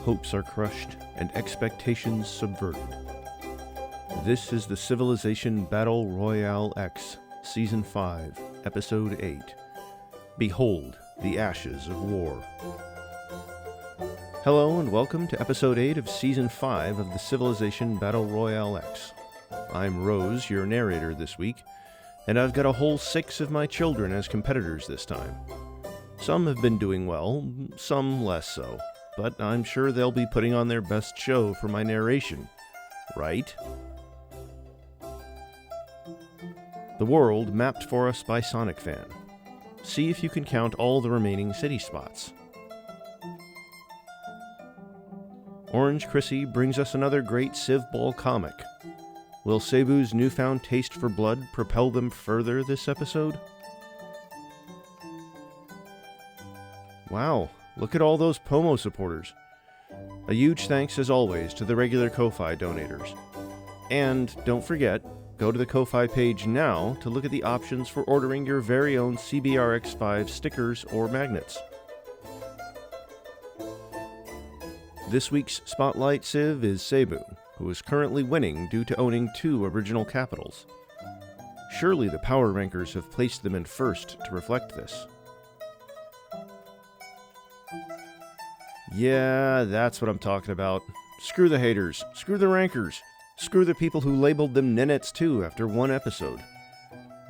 hopes are crushed and expectations subverted. This is the Civilization Battle Royale X, Season 5, Episode 8. Behold the Ashes of War. Hello and welcome to Episode 8 of Season 5 of the Civilization Battle Royale X. I'm Rose, your narrator this week, and I've got a whole 6 of my children as competitors this time. Some have been doing well, some less so, but I'm sure they'll be putting on their best show for my narration, right? The world mapped for us by Sonic Fan. See if you can count all the remaining city spots. Orange Chrissy brings us another great Civ Ball comic. Will Cebu's newfound taste for blood propel them further this episode? Wow, look at all those Pomo supporters. A huge thanks as always to the regular Ko-Fi donators. And don't forget, go to the Ko-Fi page now to look at the options for ordering your very own CBRX5 stickers or magnets. This week's Spotlight Civ is Cebu, who is currently winning due to owning 2 original capitals. Surely the power rankers have placed them in first to reflect this. Yeah, that's what I'm talking about. Screw the haters, screw the rankers, screw the people who labeled them Nenets too after one episode.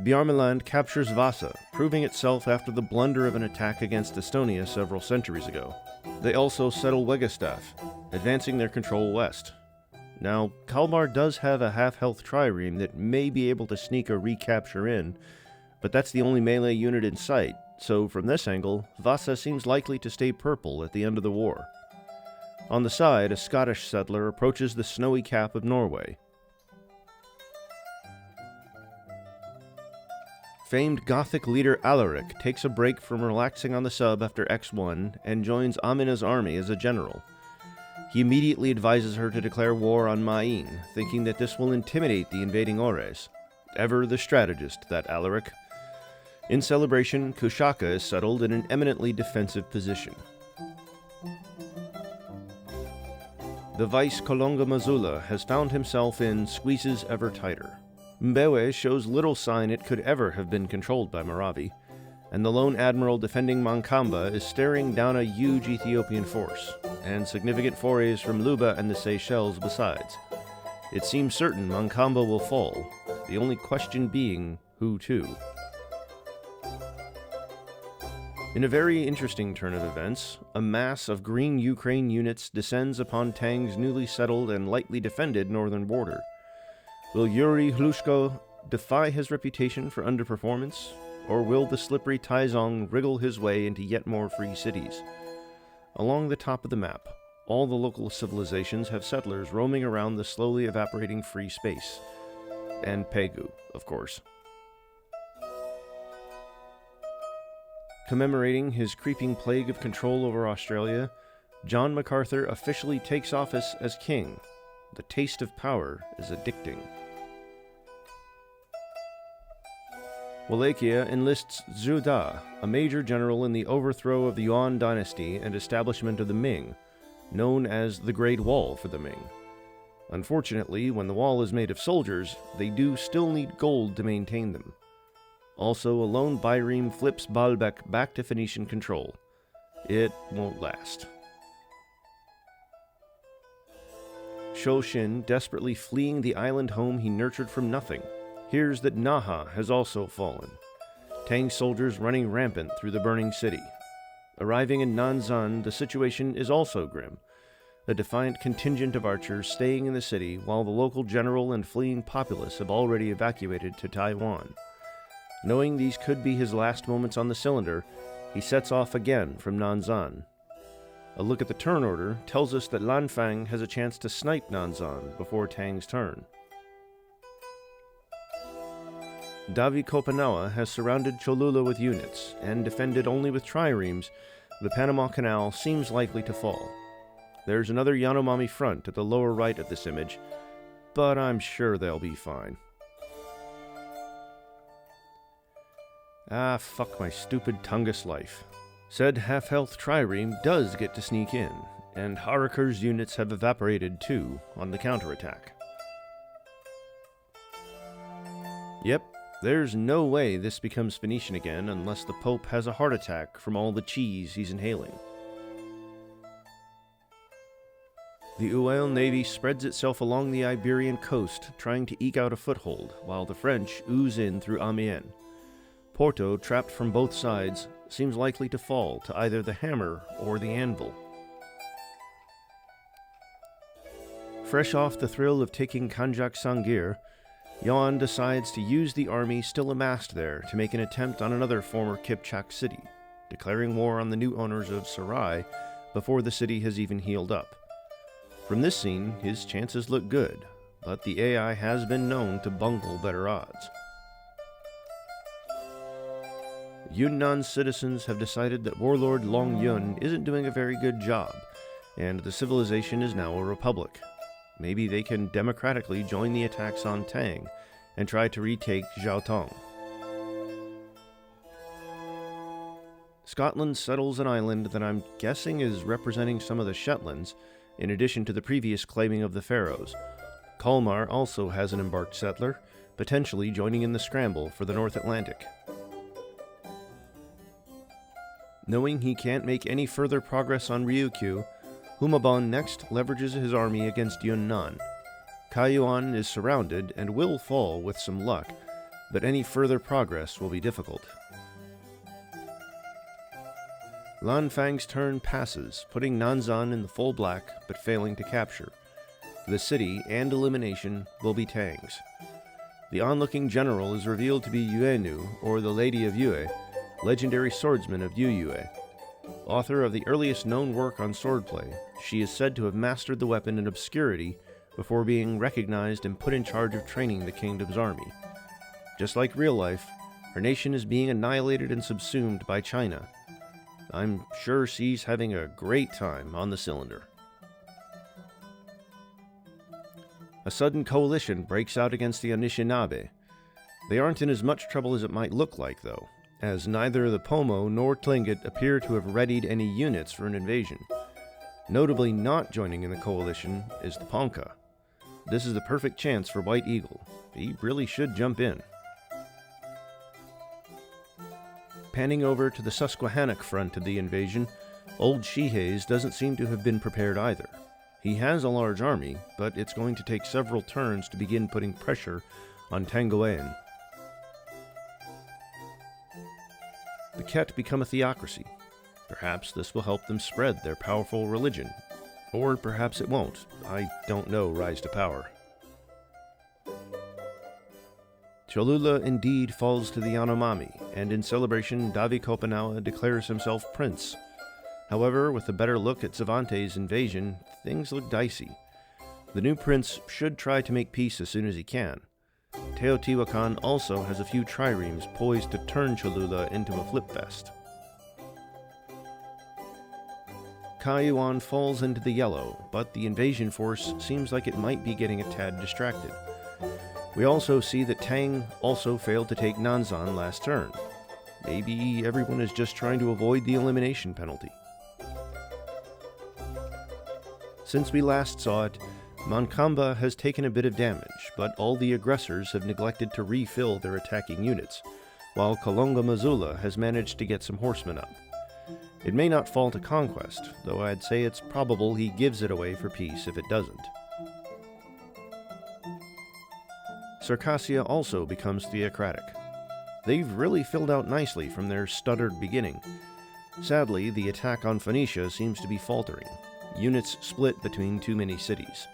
Bjarmeland captures Vasa, proving itself after the blunder of an attack against Estonia several centuries ago. They also settle Weggestaff, advancing their control west. Now, Kalmar does have a half-health trireme that may be able to sneak a recapture in, but that's the only melee unit in sight, so from this angle, Vasa seems likely to stay purple at the end of the war. On the side, a Scottish settler approaches the snowy cap of Norway. Famed Gothic leader Alaric takes a break from relaxing on the sub after X1 and joins Amina's army as a general. He immediately advises her to declare war on Main, thinking that this will intimidate the invading Ores. Ever the strategist, that Alaric. In celebration, Kusaka is settled in an eminently defensive position. The Vice Kolonga Mazula has found himself in squeezes ever tighter. Mbewe shows little sign it could ever have been controlled by Maravi, and the lone admiral defending Mankamba is staring down a huge Ethiopian force, and significant forays from Luba and the Seychelles besides. It seems certain Mankamba will fall, the only question being, who to? In a very interesting turn of events, a mass of green Ukraine units descends upon Tang's newly settled and lightly defended northern border. Will Yuri Hlushko defy his reputation for underperformance, or will the slippery Taizong wriggle his way into yet more free cities? Along the top of the map, all the local civilizations have settlers roaming around the slowly evaporating free space. And Pegu, of course. Commemorating his creeping plague of control over Australia, John MacArthur officially takes office as king. The taste of power is addicting. Wallachia enlists Zhu Da, a major general in the overthrow of the Yuan dynasty and establishment of the Ming, known as the Great Wall for the Ming. Unfortunately, when the wall is made of soldiers, they do still need gold to maintain them. Also, a lone Byreme flips Baalbek back to Phoenician control. It won't last. Shoshin, desperately fleeing the island home he nurtured from nothing, hears that Naha has also fallen. Tang soldiers running rampant through the burning city. Arriving in Nanzan, the situation is also grim. A defiant contingent of archers staying in the city while the local general and fleeing populace have already evacuated to Taiwan. Knowing these could be his last moments on the cylinder, he sets off again from Nanzan. A look at the turn order tells us that Lanfang has a chance to snipe Nanzan before Tang's turn. Davi Kopanawa has surrounded Cholula with units, and defended only with triremes, the Panama Canal seems likely to fall. There's another Yanomami front at the lower right of this image, but I'm sure they'll be fine. Ah, fuck my stupid Tungus life. Said half-health trireme does get to sneak in, and Haruker's units have evaporated too on the counterattack. Yep, there's no way this becomes Phoenician again unless the Pope has a heart attack from all the cheese he's inhaling. The Royale navy spreads itself along the Iberian coast, trying to eke out a foothold, while the French ooze in through Amiens. Porto, trapped from both sides, seems likely to fall to either the hammer or the anvil. Fresh off the thrill of taking Kanjak Sangir, Yuan decides to use the army still amassed there to make an attempt on another former Kipchak city, declaring war on the new owners of Sarai before the city has even healed up. From this scene, his chances look good, but the AI has been known to bungle better odds. Yunnan's citizens have decided that warlord Long Yun isn't doing a very good job, and the civilization is now a republic. Maybe they can democratically join the attacks on Tang and try to retake Jiaotong. Scotland settles an island that I'm guessing is representing some of the Shetlands, in addition to the previous claiming of the Faroes. Kalmar also has an embarked settler, potentially joining in the scramble for the North Atlantic. Knowing he can't make any further progress on Ryukyu, Humabon next leverages his army against Yunnan. Kaiyuan is surrounded and will fall with some luck, but any further progress will be difficult. Lanfang's turn passes, putting Nanzan in the full black, but failing to capture. The city and elimination will be Tang's. The onlooking general is revealed to be Yuenu, or the Lady of Yue, legendary swordsman of Yue. Author of the earliest known work on swordplay, she is said to have mastered the weapon in obscurity before being recognized and put in charge of training the kingdom's army. Just like real life, her nation is being annihilated and subsumed by China. I'm sure she's having a great time on the cylinder. A sudden coalition breaks out against the Anishinaabe. They aren't in as much trouble as it might look like, though, as neither the Pomo nor Tlingit appear to have readied any units for an invasion. Notably not joining in the coalition is the Ponca. This is the perfect chance for White Eagle. He really should jump in. Panning over to the Susquehannock front of the invasion, Old Shiheis doesn't seem to have been prepared either. He has a large army, but it's going to take several turns to begin putting pressure on Tangoan. The Ket become a theocracy. Perhaps this will help them spread their powerful religion. Or perhaps it won't. I don't know rise to power. Cholula indeed falls to the Yanomami, and in celebration, Davi Kopanawa declares himself prince. However, with a better look at Cervantes' invasion, things look dicey. The new prince should try to make peace as soon as he can. Teotihuacan also has a few triremes poised to turn Cholula into a flipfest. Kaiyuan falls into the yellow, but the invasion force seems like it might be getting a tad distracted. We also see that Tang also failed to take Nanzan last turn. Maybe everyone is just trying to avoid the elimination penalty. Since we last saw it, Mankamba has taken a bit of damage, but all the aggressors have neglected to refill their attacking units, while Kalonga Mazula has managed to get some horsemen up. It may not fall to conquest, though I'd say it's probable he gives it away for peace if it doesn't. Circassia also becomes theocratic. They've really filled out nicely from their stuttered beginning. Sadly, the attack on Phoenicia seems to be faltering. Units split between too many cities.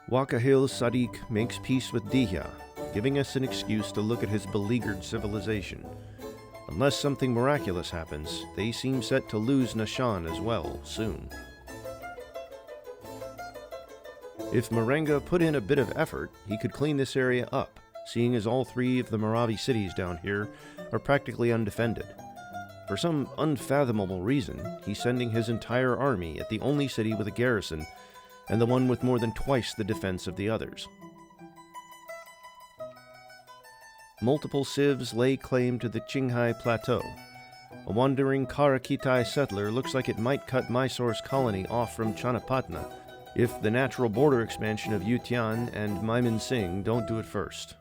Wakahil Sadiq makes peace with Dihya, giving us an excuse to look at his beleaguered civilization. Unless something miraculous happens, they seem set to lose Nashan as well, soon. If Marenga put in a bit of effort, he could clean this area up, seeing as all three of the Moravi cities down here are practically undefended. For some unfathomable reason, he's sending his entire army at the only city with a garrison, and the one with more than twice the defense of the others. Multiple civs lay claim to the Qinghai Plateau. A wandering Karakitai settler looks like it might cut Mysore's colony off from Chanapatna if the natural border expansion of Yutian and Mymensingh don't do it first.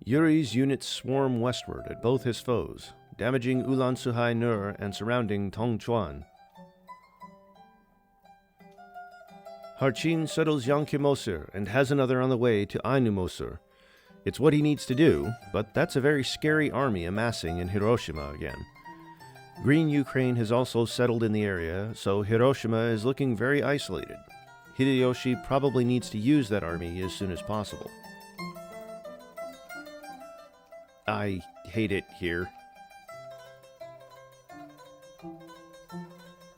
Yuri's units swarm westward at both his foes, damaging Ulan Suhai Nur and surrounding Tongchuan. Harchin settles Yankimosir and has another on the way to Ainumosir. It's what he needs to do, but that's a very scary army amassing in Hiroshima again. Green Ukraine has also settled in the area, so Hiroshima is looking very isolated. Hideyoshi probably needs to use that army as soon as possible. I hate it here.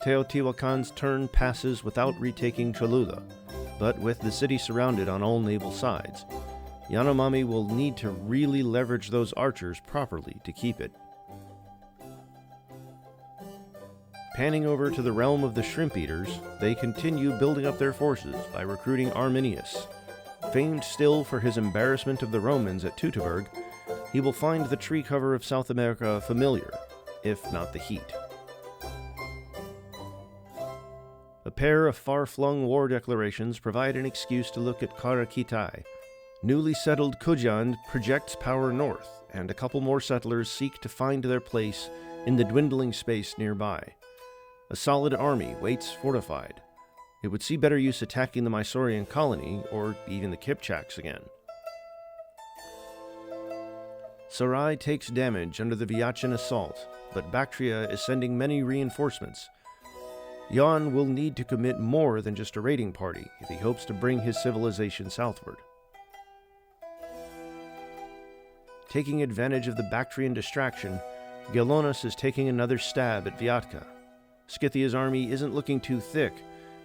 Teotihuacan's turn passes without retaking Cholula, but with the city surrounded on all naval sides, Yanomami will need to really leverage those archers properly to keep it. Panning over to the realm of the Shrimp Eaters, they continue building up their forces by recruiting Arminius. Famed still for his embarrassment of the Romans at Teutoburg, he will find the tree cover of South America familiar, if not the heat. A pair of far-flung war declarations provide an excuse to look at Karakitai. Newly settled Kujand projects power north, and a couple more settlers seek to find their place in the dwindling space nearby. A solid army waits fortified. It would see better use attacking the Mysorean colony, or even the Kipchaks again. Sarai takes damage under the Vyachin assault, but Bactria is sending many reinforcements. Yan will need to commit more than just a raiding party if he hopes to bring his civilization southward. Taking advantage of the Bactrian distraction, Gelonus is taking another stab at Vyatka. Scythia's army isn't looking too thick,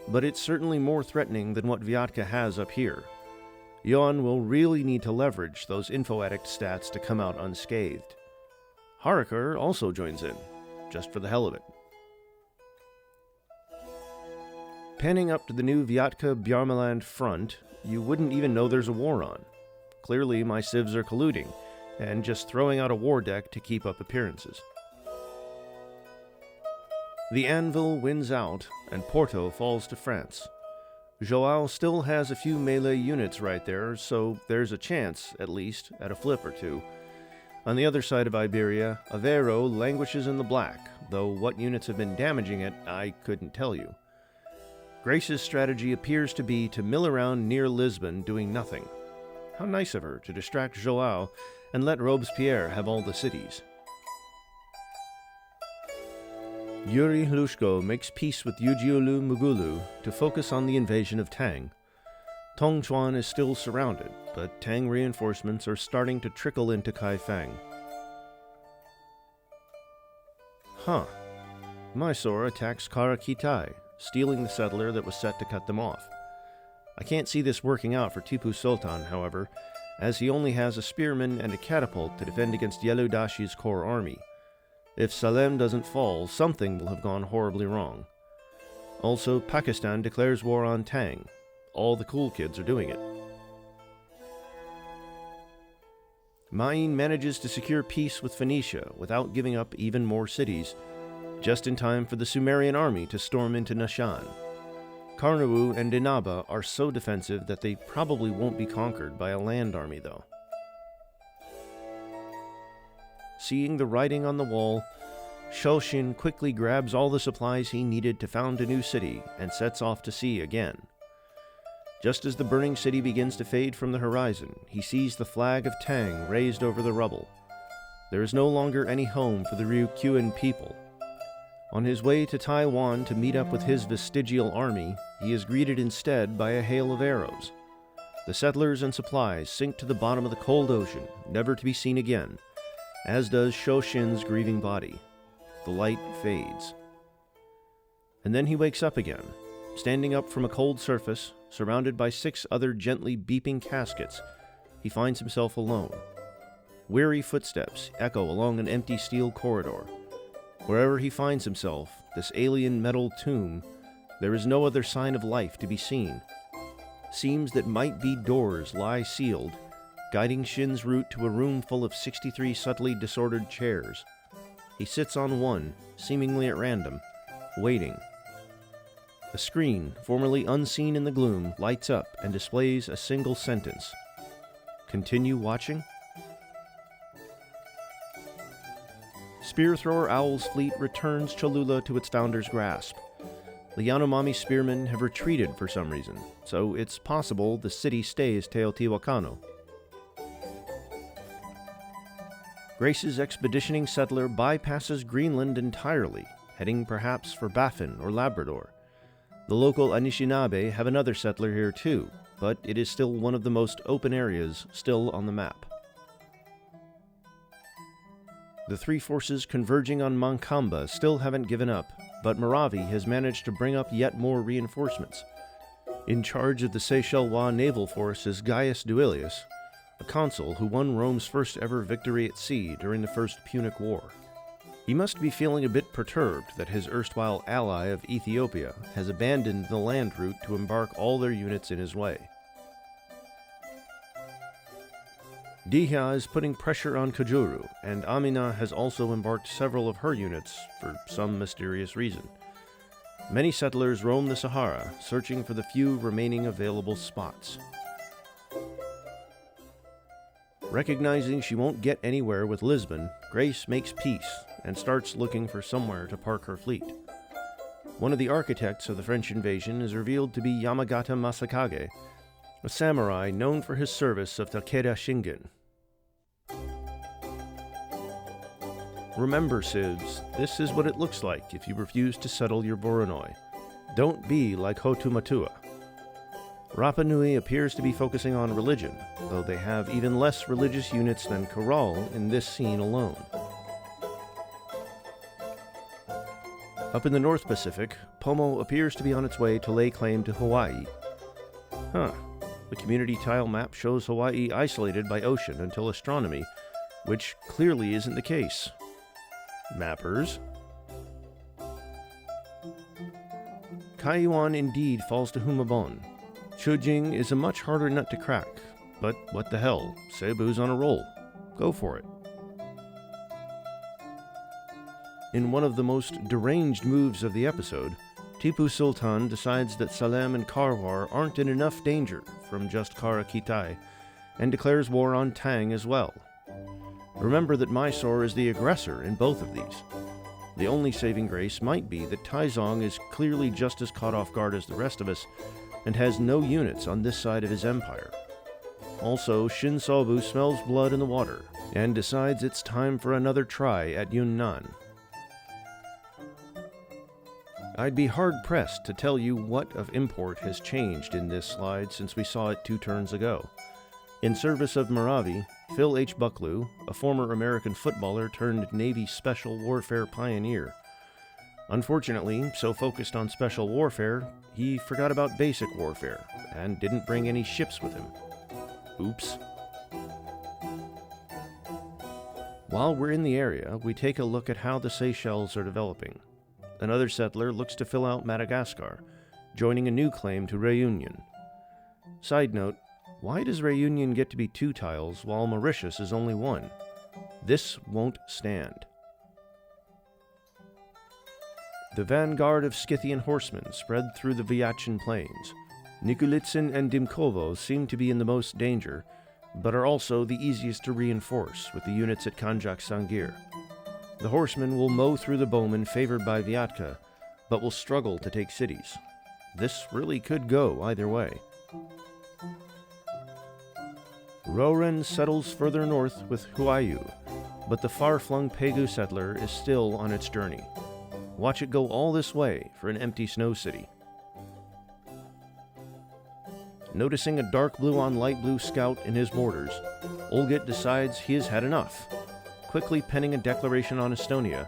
but it's certainly more threatening than what Vyatka has up here. Yon will really need to leverage those info addict stats to come out unscathed. Harakar also joins in, just for the hell of it. Panning up to the new Vyatka-Bjarmaland front, you wouldn't even know there's a war on. Clearly my civs are colluding, and just throwing out a war deck to keep up appearances. The anvil wins out, and Porto falls to France. Joao still has a few melee units right there, so there's a chance, at least, at a flip or two. On the other side of Iberia, Aveiro languishes in the black, though what units have been damaging it, I couldn't tell you. Grace's strategy appears to be to mill around near Lisbon doing nothing. How nice of her to distract Joao and let Robespierre have all the cities. Yuri Hlushko makes peace with Ujiulu Mugulu to focus on the invasion of Tang. Tongchuan is still surrounded, but Tang reinforcements are starting to trickle into Kaifeng. Mysore attacks Karakitai, stealing the settler that was set to cut them off. I can't see this working out for Tipu Sultan, however, as he only has a spearman and a catapult to defend against Yeludashi's core army. If Salem doesn't fall, something will have gone horribly wrong. Also, Pakistan declares war on Tang. All the cool kids are doing it. Ma'in manages to secure peace with Phoenicia without giving up even more cities, just in time for the Sumerian army to storm into Nashan. Karnawu and Dinaba are so defensive that they probably won't be conquered by a land army, though. Seeing the writing on the wall, Shoshin quickly grabs all the supplies he needed to found a new city and sets off to sea again. Just as the burning city begins to fade from the horizon, he sees the flag of Tang raised over the rubble. There is no longer any home for the Ryukyuan people. On his way to Taiwan to meet up with his vestigial army, he is greeted instead by a hail of arrows. The settlers and supplies sink to the bottom of the cold ocean, never to be seen again, as does Shoshin's grieving body. The light fades. And then he wakes up again, standing up from a cold surface, surrounded by 6 other gently beeping caskets. He finds himself alone. Weary footsteps echo along an empty steel corridor. Wherever he finds himself, this alien metal tomb, there is no other sign of life to be seen. Seams that might be doors lie sealed, guiding Shin's route to a room full of 63 subtly disordered chairs. He sits on one, seemingly at random, waiting. A screen, formerly unseen in the gloom, lights up and displays a single sentence. Continue watching? Spear Thrower Owl's fleet returns Cholula to its founder's grasp. The Yanomami spearmen have retreated for some reason, so it's possible the city stays Teotihuacano. Grace's expeditioning settler bypasses Greenland entirely, heading perhaps for Baffin or Labrador. The local Anishinaabe have another settler here too, but it is still one of the most open areas still on the map. The three forces converging on Mankamba still haven't given up, but Moravi has managed to bring up yet more reinforcements. In charge of the Seychellois naval force is Gaius Duilius, a consul who won Rome's first ever victory at sea during the First Punic War. He must be feeling a bit perturbed that his erstwhile ally of Ethiopia has abandoned the land route to embark all their units in his way. Dihya is putting pressure on Kajuru, and Amina has also embarked several of her units for some mysterious reason. Many settlers roam the Sahara, searching for the few remaining available spots. Recognizing she won't get anywhere with Lisbon, Grace makes peace and starts looking for somewhere to park her fleet. One of the architects of the French invasion is revealed to be Yamagata Masakage, a samurai known for his service of Takeda Shingen. Remember, civs, this is what it looks like if you refuse to settle your Voronoi. Don't be like Hotumatua. Rapa Nui appears to be focusing on religion, though they have even less religious units than Corral in this scene alone. Up in the North Pacific, Pomo appears to be on its way to lay claim to Hawaii. The community tile map shows Hawaii isolated by ocean until astronomy, which clearly isn't the case. Mappers. Kaiyuan indeed falls to Humabon. Chujing is a much harder nut to crack, but what the hell, Cebu's on a roll. Go for it. In one of the most deranged moves of the episode, Tipu Sultan decides that Salem and Karwar aren't in enough danger from just Kara Kitai, and declares war on Tang as well. Remember that Mysore is the aggressor in both of these. The only saving grace might be that Taizong is clearly just as caught off guard as the rest of us, and has no units on this side of his empire. Also, Shin Sobu smells blood in the water, and decides it's time for another try at Yunnan. I'd be hard-pressed to tell you what of import has changed in this slide since we saw it 2 turns ago. In service of Moravi, Phil H. Bucklew, a former American footballer turned Navy Special Warfare pioneer. Unfortunately, so focused on special warfare, he forgot about basic warfare, and didn't bring any ships with him. Oops. While we're in the area, we take a look at how the Seychelles are developing. Another settler looks to fill out Madagascar, joining a new claim to Réunion. Side note, why does Réunion get to be 2 tiles while Mauritius is only 1? This won't stand. The vanguard of Scythian horsemen spread through the Vyachin plains. Nikulitsin and Dimkovo seem to be in the most danger, but are also the easiest to reinforce with the units at Kanjak Sangir. The horsemen will mow through the bowmen favored by Vyatka, but will struggle to take cities. This really could go either way. Roren settles further north with Huayu, but the far-flung Pegu settler is still on its journey. Watch it go all this way for an empty snow city. Noticing a dark blue on light blue scout in his mortars, Olgit decides he has had enough. Quickly penning a declaration on Estonia,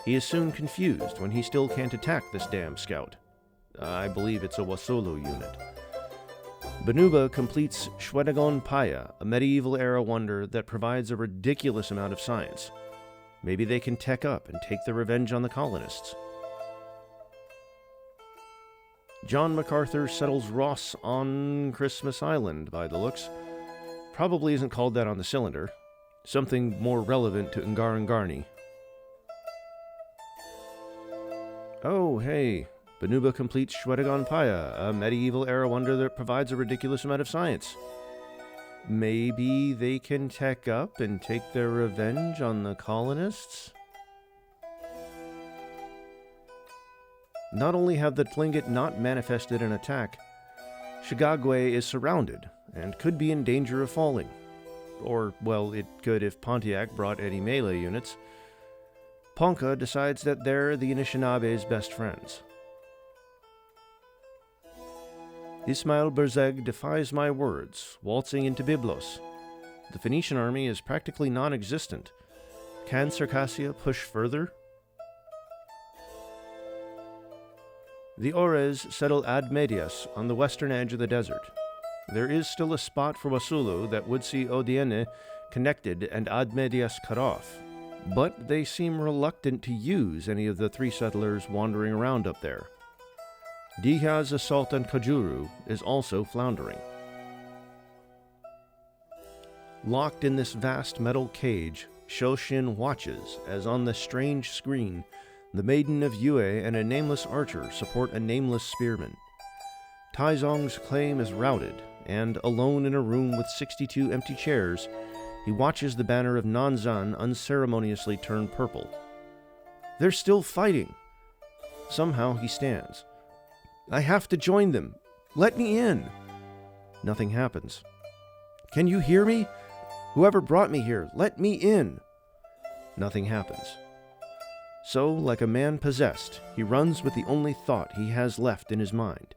he is soon confused when he still can't attack this damn scout. I believe it's a Wasolo unit. Banuba completes Shwedagon Paya, a medieval-era wonder that provides a ridiculous amount of science. Maybe they can tech up and take their revenge on the colonists. John MacArthur settles Ross on Christmas Island, by the looks. probably isn't called that on the cylinder. Something more relevant to Ungarangarni. Oh, hey. Banuba completes Shwedagon Paya, a medieval-era wonder that provides a ridiculous amount of science. Maybe they can tech up and take their revenge on the colonists? Not only have the Tlingit not manifested an attack, Shigagwe is surrounded and could be in danger of falling. Or, well, it could if Pontiac brought any melee units. Ponka decides that they're the Anishinabe's best friends. Ismail Berzeg defies my words, waltzing into Byblos. The Phoenician army is practically non-existent. Can Circassia push further? The Ores settle Ad Medias on the western edge of the desert. There is still a spot for Wasulu that would see Odiene connected and Ad Medias cut off, but they seem reluctant to use any of the 3 settlers wandering around up there. Diha's assault on Kajuru is also floundering. Locked in this vast metal cage, Shoshin watches as on the strange screen, the Maiden of Yue and a nameless archer support a nameless spearman. Taizong's claim is routed, and alone in a room with 62 empty chairs, he watches the banner of Nanzan unceremoniously turn purple. They're still fighting. Somehow he stands. I have to join them. Let me in. Nothing happens. Can you hear me? Whoever brought me here, let me in. Nothing happens. So, like a man possessed, he runs with the only thought he has left in his mind.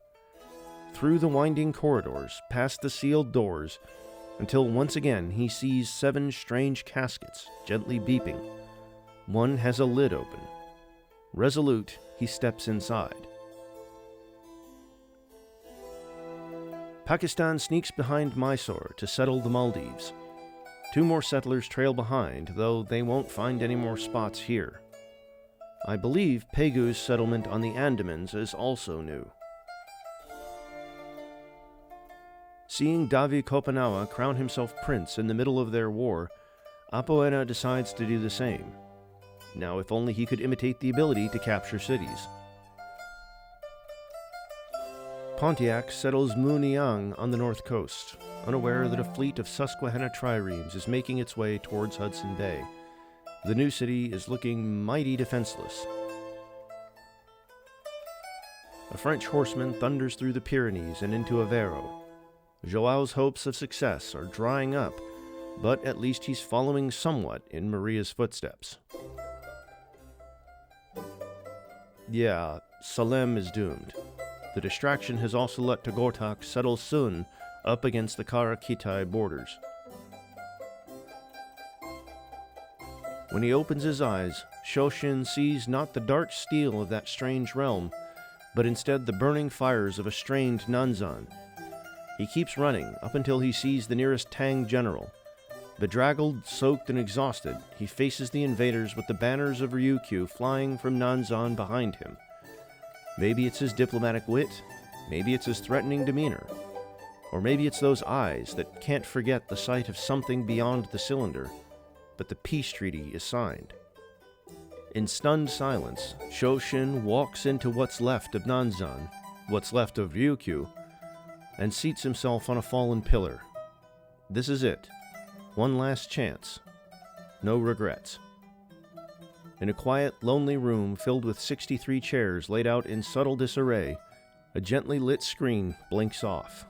Through the winding corridors, past the sealed doors, until once again he sees 7 strange caskets gently beeping. One has a lid open. Resolute, he steps inside. Pakistan sneaks behind Mysore to settle the Maldives. 2 more settlers trail behind, though they won't find any more spots here. I believe Pegu's settlement on the Andamans is also new. Seeing Davi Kopanawa crown himself prince in the middle of their war, Apoena decides to do the same. Now, if only he could imitate the ability to capture cities. Pontiac settles Muniang on the north coast, unaware that a fleet of Susquehanna triremes is making its way towards Hudson Bay. The new city is looking mighty defenseless. A French horseman thunders through the Pyrenees and into Aveiro. Joao's hopes of success are drying up, but at least he's following somewhat in Maria's footsteps. Yeah, Salem is doomed. The distraction has also let Tagortak settle Sun up against the Kara-Kitai borders. When he opens his eyes, Shoshin sees not the dark steel of that strange realm, but instead the burning fires of a strained Nanzan. He keeps running up until he sees the nearest Tang general. Bedraggled, soaked, and exhausted, he faces the invaders with the banners of Ryukyu flying from Nanzan behind him. Maybe it's his diplomatic wit, maybe it's his threatening demeanor, or maybe it's those eyes that can't forget the sight of something beyond the cylinder, but the peace treaty is signed. In stunned silence, Shoshin walks into what's left of Nanzan, what's left of Ryukyu, and seats himself on a fallen pillar. This is it. One last chance. No regrets. In a quiet, lonely room filled with 63 chairs laid out in subtle disarray, a gently lit screen blinks off.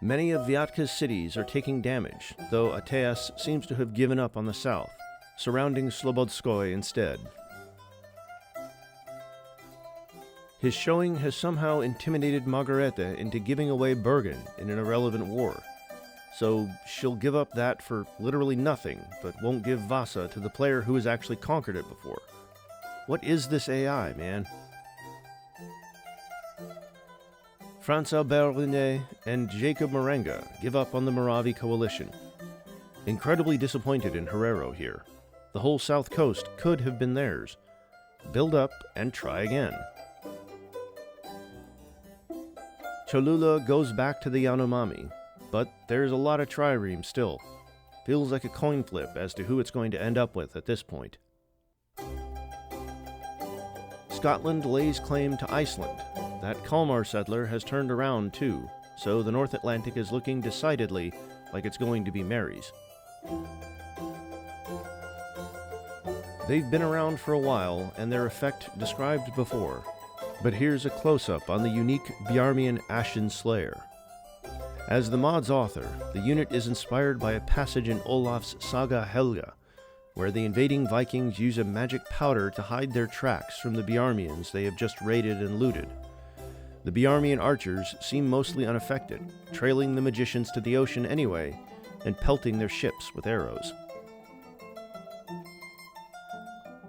Many of Vyatka's cities are taking damage, though Ateas seems to have given up on the south, surrounding Slobodskoy instead. His showing has somehow intimidated Margarete into giving away Bergen in an irrelevant war, so she'll give up that for literally nothing, but won't give Vasa to the player who has actually conquered it before. What is this AI, man? Franz Albert René and Jacob Marenga give up on the Moravi coalition. Incredibly disappointed in Herero here. The whole south coast could have been theirs. Build up and try again. Cholula goes back to the Yanomami, but there's a lot of triremes still. Feels like a coin flip as to who it's going to end up with at this point. Scotland lays claim to Iceland. That Kalmar settler has turned around too, so the North Atlantic is looking decidedly like it's going to be Mary's. They've been around for a while, and their effect described before, but here's a close-up on the unique Bjarmian Ashen Slayer. As the mod's author, the unit is inspired by a passage in Olaf's Saga Helga, where the invading Vikings use a magic powder to hide their tracks from the Bjarmians they have just raided and looted. The Bjarmian archers seem mostly unaffected, trailing the magicians to the ocean anyway, and pelting their ships with arrows.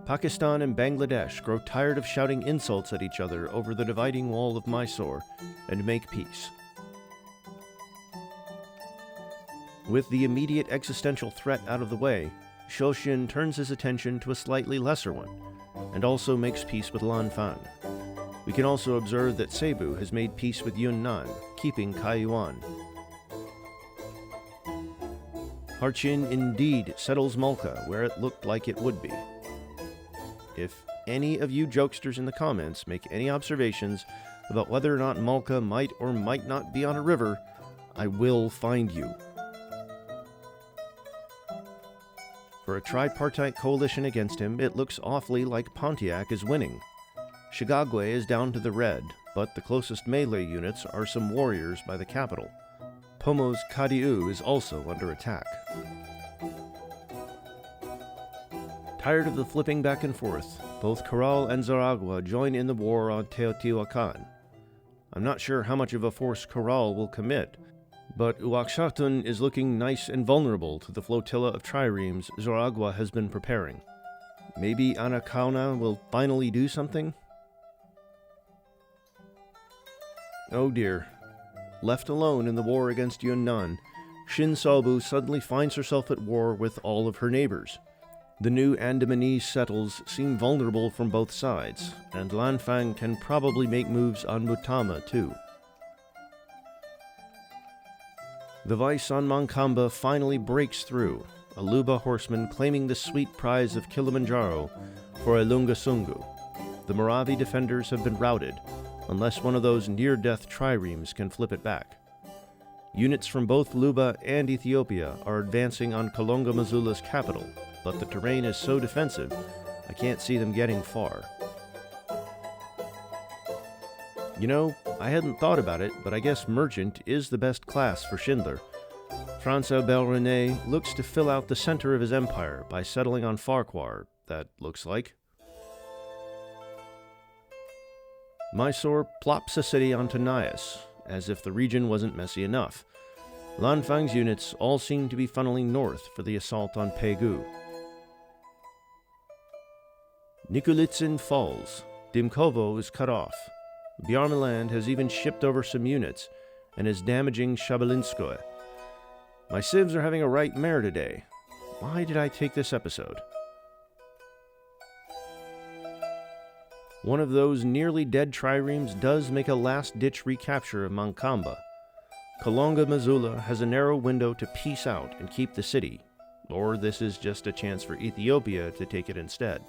Pakistan and Bangladesh grow tired of shouting insults at each other over the dividing wall of Mysore and make peace. With the immediate existential threat out of the way, Shoshin turns his attention to a slightly lesser one, and also makes peace with Lanfang. We can also observe that Cebu has made peace with Yunnan, keeping Kaiyuan. Harchin indeed settles Malka where it looked like it would be. If any of you jokesters in the comments make any observations about whether or not Malka might or might not be on a river, I will find you. For a tripartite coalition against him, it looks awfully like Pontiac is winning. Shigagwe is down to the red, but the closest melee units are some warriors by the capital. Pomo's Kadiu is also under attack. Tired of the flipping back and forth, both Corral and Zaragua join in the war on Teotihuacan. I'm not sure how much of a force Corral will commit, but Uaxatun is looking nice and vulnerable to the flotilla of triremes Zaragua has been preparing. Maybe Anacauna will finally do something? Oh dear. Left alone in the war against Yunnan, Shin Sobu suddenly finds herself at war with all of her neighbors. The new Andamanese settles seem vulnerable from both sides, and Lanfang can probably make moves on Mutama too. The vice on Mankamba finally breaks through, a Luba horseman claiming the sweet prize of Kilimanjaro for a Lungasungu. The Moravi defenders have been routed, unless one of those near-death triremes can flip it back. Units from both Luba and Ethiopia are advancing on Kalonga Missoula's capital, but the terrain is so defensive, I can't see them getting far. You know, I hadn't thought about it, but I guess Merchant is the best class for Schindler. Franz-Albert René looks to fill out the center of his empire by settling on Farquhar, that looks like. Mysore plops a city onto Nias, as if the region wasn't messy enough. Lanfang's units all seem to be funneling north for the assault on Pegu. Nikulitsin falls. Dimkovo is cut off. Bjarmeland has even shipped over some units and is damaging Shabelinskoye. My civs are having a right mare today. Why did I take this episode? One of those nearly dead triremes does make a last-ditch recapture of Mankamba. Kalonga Missoula has a narrow window to peace out and keep the city, or this is just a chance for Ethiopia to take it instead.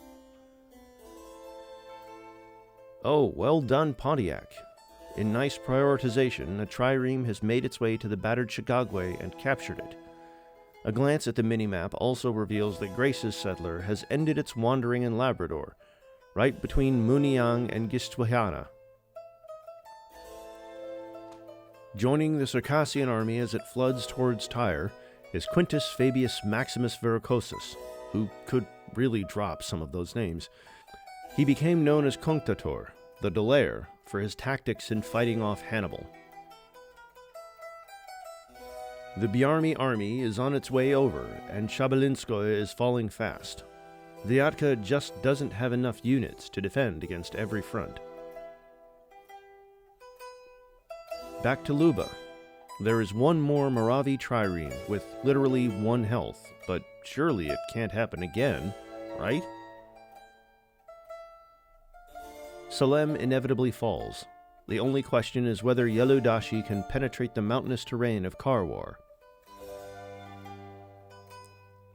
Oh, well done, Pontiac. In nice prioritization, a trireme has made its way to the battered Shigagwe and captured it. A glance at the minimap also reveals that Grace's settler has ended its wandering in Labrador, right between Muniang and Gistwihana. Joining the Circassian army as it floods towards Tyre is Quintus Fabius Maximus Verrucosus, who could really drop some of those names. He became known as Cunctator, the Delayer, for his tactics in fighting off Hannibal. The Bjarmi army is on its way over, and Shabelinskoye is falling fast. Vyatka just doesn't have enough units to defend against every front. Back to Luba. There is one more Moravi trireme with literally 1 health, but surely it can't happen again, right? Salem inevitably falls. The only question is whether Yellow Dashi can penetrate the mountainous terrain of Karwar.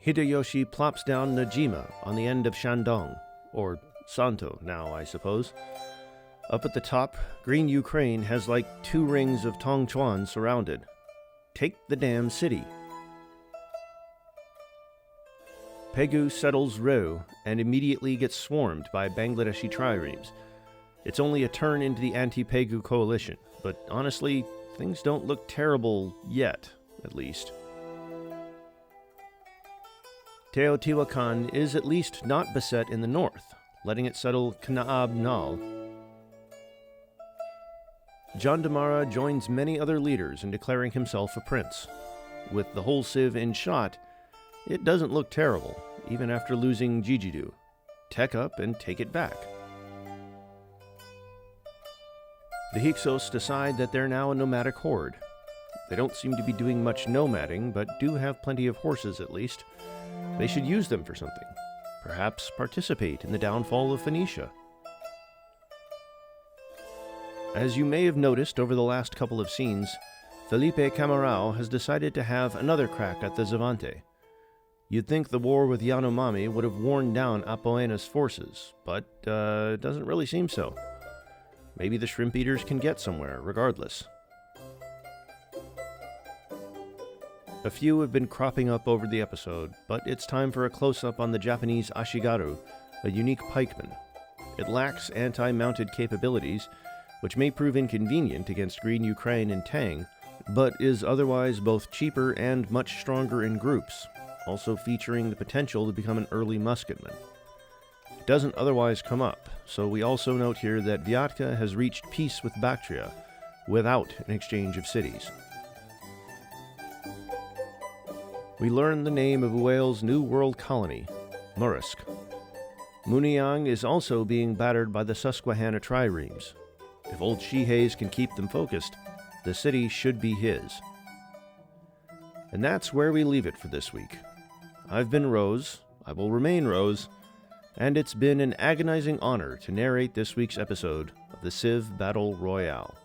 Hideyoshi plops down Najima on the end of Shandong, or Santo now, I suppose. Up at the top, Green Ukraine has like 2 rings of Tongchuan surrounded. Take the damn city. Pegu settles Reu and immediately gets swarmed by Bangladeshi triremes. It's only a turn into the anti-Pegu coalition, but honestly, things don't look terrible yet, at least. Teotihuacan is at least not beset in the north, letting it settle Knaab Nal. Jandamara joins many other leaders in declaring himself a prince. With the whole civ in shot, it doesn't look terrible, even after losing Jijidu. Tech up and take it back. The Hyksos decide that they're now a nomadic horde. They don't seem to be doing much nomading, but do have plenty of horses at least. They should use them for something. Perhaps participate in the downfall of Phoenicia. As you may have noticed over the last couple of scenes, Felipe Camarao has decided to have another crack at the Zavante. You'd think the war with Yanomami would have worn down Apoena's forces, but it doesn't really seem so. Maybe the shrimp eaters can get somewhere, regardless. A few have been cropping up over the episode, but it's time for a close-up on the Japanese Ashigaru, a unique pikeman. It lacks anti-mounted capabilities, which may prove inconvenient against Green Ukraine and Tang, but is otherwise both cheaper and much stronger in groups, also featuring the potential to become an early musketman. It doesn't otherwise come up, so we also note here that Vyatka has reached peace with Bactria without an exchange of cities. We learn the name of Uail's new world colony, Murrisk. Muniang is also being battered by the Susquehanna triremes. If old Shihei's can keep them focused, the city should be his. And that's where we leave it for this week. I've been Rose, I will remain Rose, and it's been an agonizing honor to narrate this week's episode of the Civ Battle Royale.